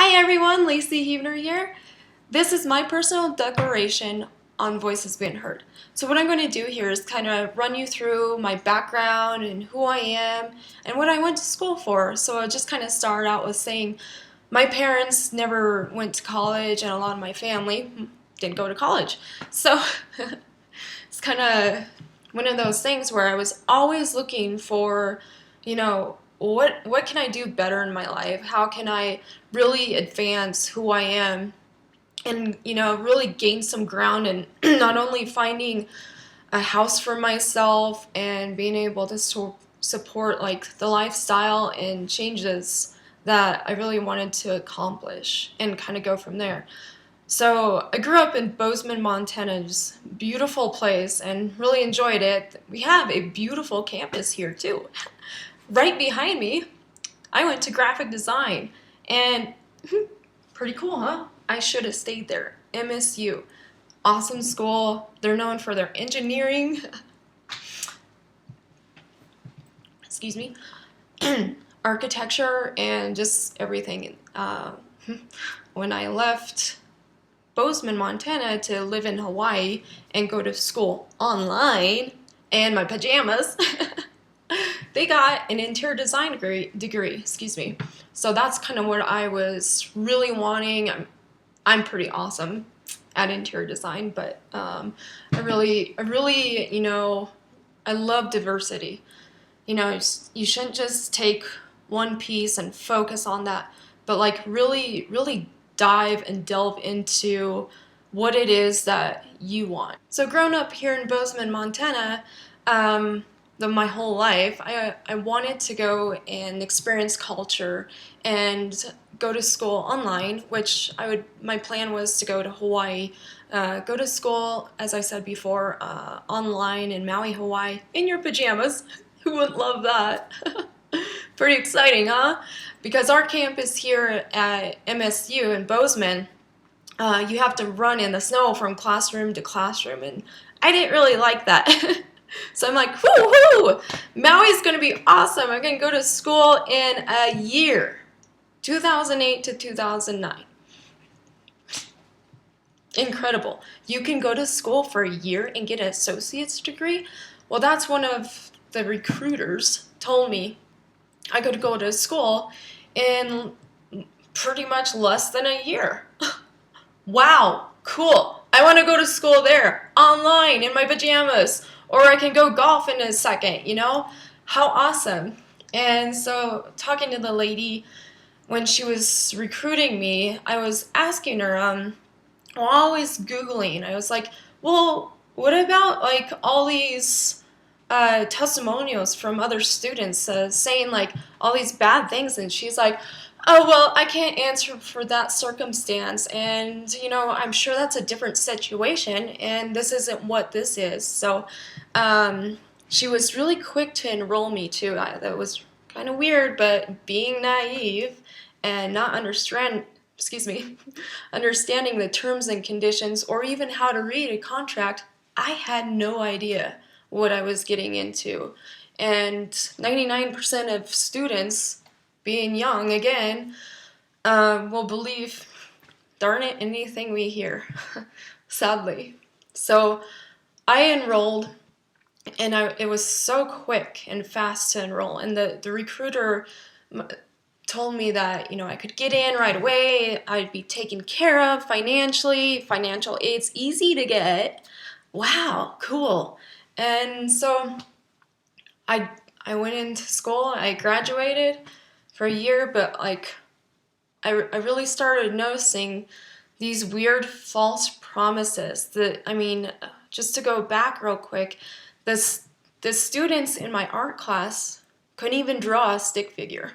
Hi everyone, Lacey Huebner here. This is my personal declaration on Voices Being Heard. So what I'm going to do here is kind of run you through my background and who I am and what I went to school for. So I'll just kind of start out with saying my parents never went to college and a lot of my family didn't go to college. So it's kind of one of those things where I was always looking for, what can I do better in my life? How can I really advance who I am and, really gain some ground and not only finding a house for myself and being able to support like the lifestyle and changes that I really wanted to accomplish and kind of go from there. So I grew up in Bozeman, Montana's beautiful place and really enjoyed it. We have a beautiful campus here too. Right behind me, I went to graphic design and pretty cool, huh? I should have stayed there. MSU, awesome school. They're known for their engineering, excuse me, architecture, and just everything. When I left Bozeman, Montana to live in Hawaii and go to school online in my pajamas, they got an interior design degree, excuse me. So that's kind of what I was really wanting. I'm pretty awesome at interior design, but I really, I love diversity. You shouldn't just take one piece and focus on that, but like really, really dive and delve into what it is that you want. So growing up here in Bozeman, Montana, my whole life, I wanted to go and experience culture and go to school online, which my plan was to go to Hawaii, go to school, as I said before, online in Maui, Hawaii, in your pajamas. Who wouldn't love that? Pretty exciting, huh? Because our campus here at MSU in Bozeman, you have to run in the snow from classroom to classroom, and I didn't really like that. So I'm like, whoo-hoo! Maui's gonna be awesome. I'm gonna go to school in a year, 2008 to 2009. Incredible. You can go to school for a year and get an associate's degree? Well, that's one of the recruiters told me I could go to school in pretty much less than a year. Wow, cool. I want to go to school there, online, in my pajamas. Or I can go golf in a second, How awesome. And so, talking to the lady when she was recruiting me, I was asking her, always Googling. I was like, well, what about like all these testimonials from other students saying like all these bad things? And she's like, oh, well, I can't answer for that circumstance. And, I'm sure that's a different situation. And this isn't what this is. So she was really quick to enroll me too. That was kind of weird, but being naive and not understanding the terms and conditions or even how to read a contract, I had no idea what I was getting into. And 99% of students, being young again, will believe, darn it, anything we hear, sadly. So I enrolled, and it was so quick and fast to enroll. And the recruiter told me that, I could get in right away, I'd be taken care of financially, financial aid's easy to get. Wow, cool. And so I I went into school, I graduated for a year, but like I really started noticing these weird false promises that, just to go back real quick, the students in my art class couldn't even draw a stick figure.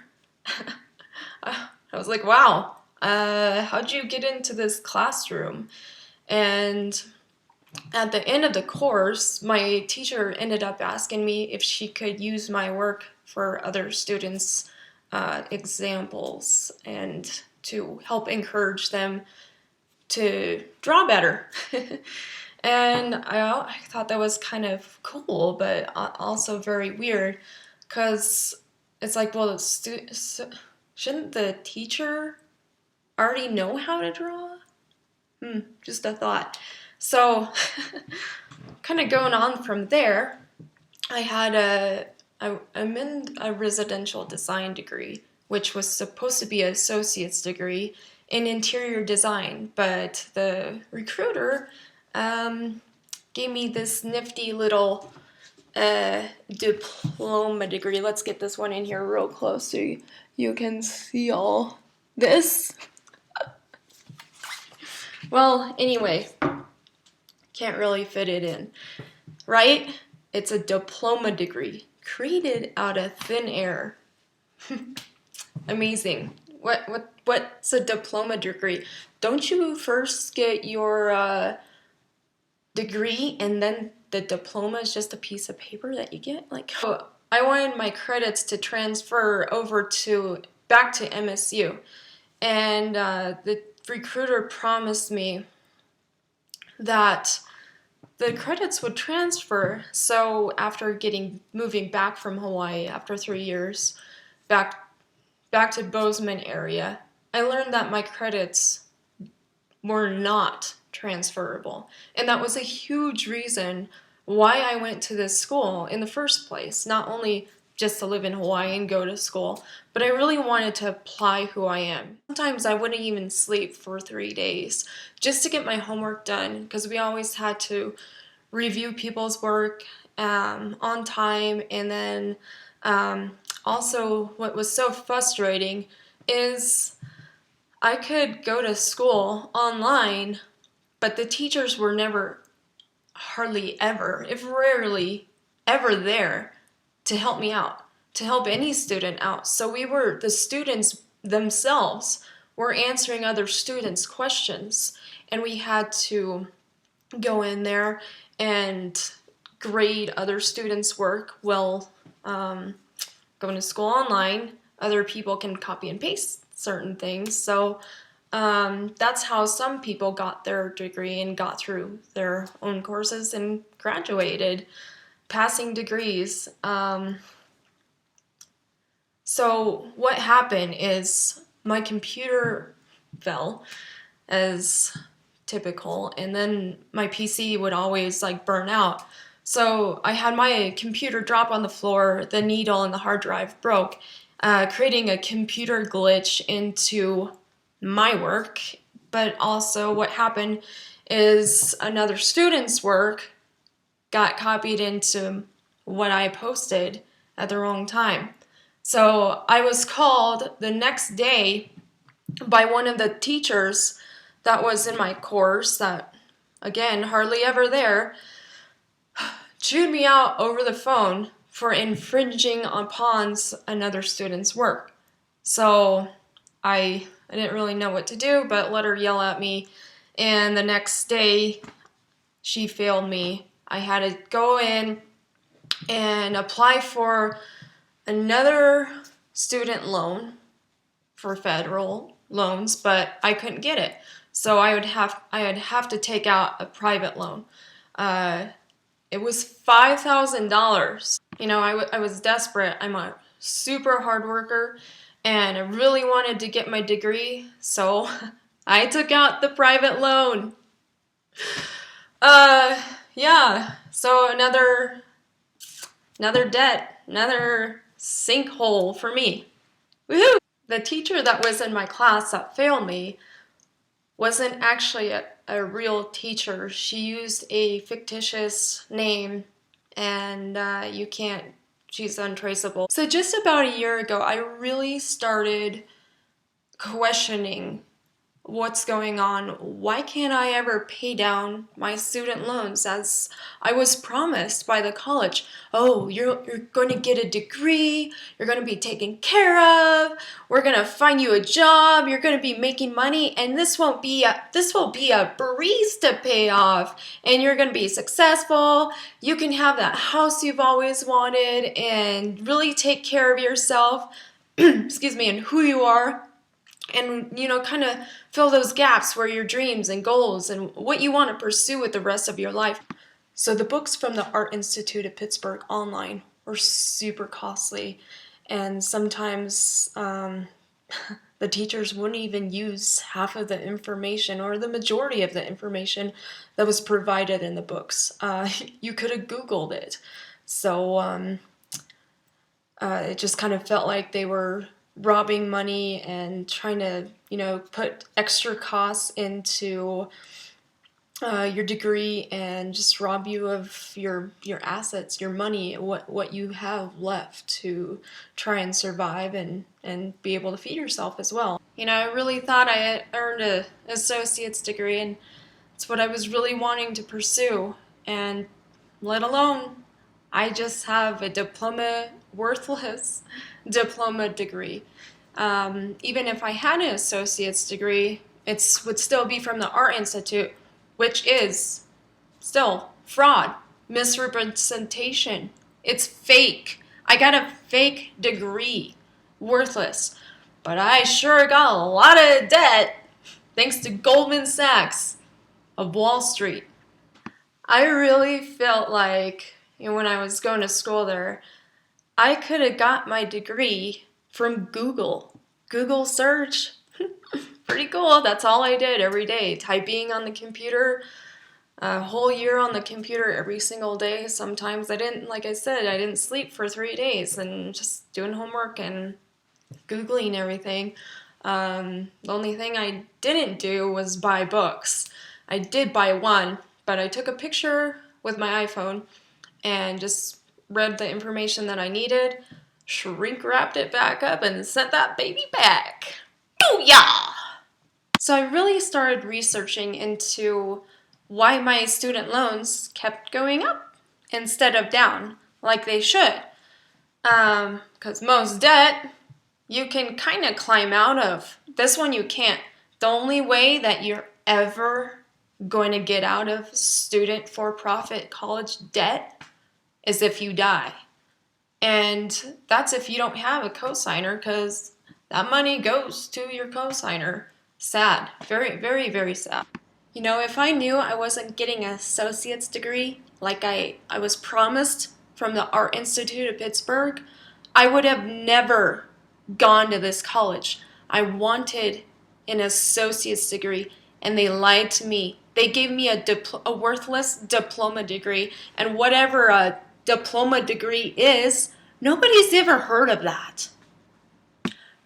I was like, wow, how'd you get into this classroom? And at the end of the course, my teacher ended up asking me if she could use my work for other students' examples and to help encourage them to draw better. And I thought that was kind of cool, but also very weird, because it's like, well, shouldn't the teacher already know how to draw? Just a thought. So, kind of going on from there, I'm in a residential design degree, which was supposed to be an associate's degree in interior design, but the recruiter gave me this nifty little diploma degree. Let's get this one in here real close so you can see all this. Well, anyway, can't really fit it in, right? It's a diploma degree created out of thin air. Amazing. What's a diploma degree? Don't you first get your degree and then the diploma is just a piece of paper that you get? I wanted my credits to transfer over back to MSU, and the recruiter promised me that the credits would transfer. So after moving back from Hawaii after 3 years, back to Bozeman area, I learned that my credits were not transferable. And that was a huge reason why I went to this school in the first place. Not only just to live in Hawaii and go to school, but I really wanted to apply who I am. Sometimes I wouldn't even sleep for 3 days just to get my homework done, because we always had to review people's work on time. And then also what was so frustrating is I could go to school online, but the teachers were never, hardly ever, if rarely ever there to help me out, to help any student out. So the students themselves were answering other students' questions, and we had to go in there and grade other students' work. Well, going to school online, other people can copy and paste certain things. So that's how some people got their degree and got through their own courses and graduated, passing degrees. So what happened is my computer fell, as typical, and then my PC would always burn out. So I had my computer drop on the floor, the needle and the hard drive broke, creating a computer glitch into my work. But also what happened is another student's work got copied into what I posted at the wrong time. So I was called the next day by one of the teachers that was in my course, that, again, hardly ever there, chewed me out over the phone for infringing upon another student's work. So I didn't really know what to do, but let her yell at me, and the next day she failed me. I had to go in and apply for another student loan for federal loans, but I couldn't get it. So I would have to take out a private loan. It was $5,000. I was desperate. I'm a super hard worker, and I really wanted to get my degree, so I took out the private loan. Yeah. So another debt, another sinkhole for me. Woohoo! The teacher that was in my class that failed me wasn't actually a real teacher. She used a fictitious name, and she's untraceable. So just about a year ago, I really started questioning what's going on. Why can't I ever pay down my student loans as I was promised by the college? Oh, you're going to get a degree, you're going to be taken care of, we're going to find you a job, you're going to be making money, and this will be a breeze to pay off, and you're going to be successful. You can have that house you've always wanted and really take care of yourself, excuse me, and who you are. And, kind of fill those gaps where your dreams and goals and what you want to pursue with the rest of your life. So the books from the Art Institute of Pittsburgh online were super costly. And sometimes the the teachers wouldn't even use half of the information or the majority of the information that was provided in the books. You could have Googled it. So it just kind of felt like they were robbing money and trying to, put extra costs into your degree and just rob you of your assets, your money, what you have left to try and survive and be able to feed yourself as well. I really thought I had earned an associate's degree, and it's what I was really wanting to pursue, and let alone I just have a diploma, worthless diploma degree. Even if I had an associate's degree, it would still be from the Art Institute, which is still fraud, misrepresentation. It's fake. I got a fake degree. Worthless. But I sure got a lot of debt thanks to Goldman Sachs of Wall Street. I really felt like, when I was going to school there, I could have got my degree from Google. Google search. Pretty cool. That's all I did every day. Typing on the computer, a whole year on the computer every single day. Sometimes I didn't sleep for 3 days and just doing homework and Googling everything. The only thing I didn't do was buy books. I did buy one, but I took a picture with my iPhone and just read the information that I needed, shrink wrapped it back up, and sent that baby back. Booyah! So I really started researching into why my student loans kept going up instead of down, like they should. Because most debt you can kind of climb out of. This one you can't. The only way that you're ever going to get out of student for-profit college debt is if you die. And that's if you don't have a cosigner, because that money goes to your cosigner. Sad. Very, very, very sad. If I knew I wasn't getting an associate's degree like I was promised from the Art Institute of Pittsburgh, I would have never gone to this college. I wanted an associate's degree, and they lied to me. They gave me a worthless diploma degree, and whatever a diploma degree is, nobody's ever heard of that.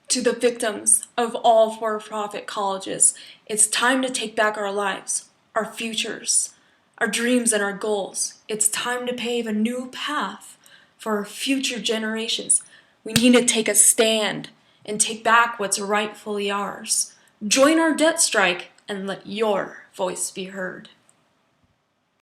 To the victims of all for-profit colleges, it's time to take back our lives, our futures, our dreams and our goals. It's time to pave a new path for our future generations. We need to take a stand and take back what's rightfully ours. Join our debt strike and let your voice be heard.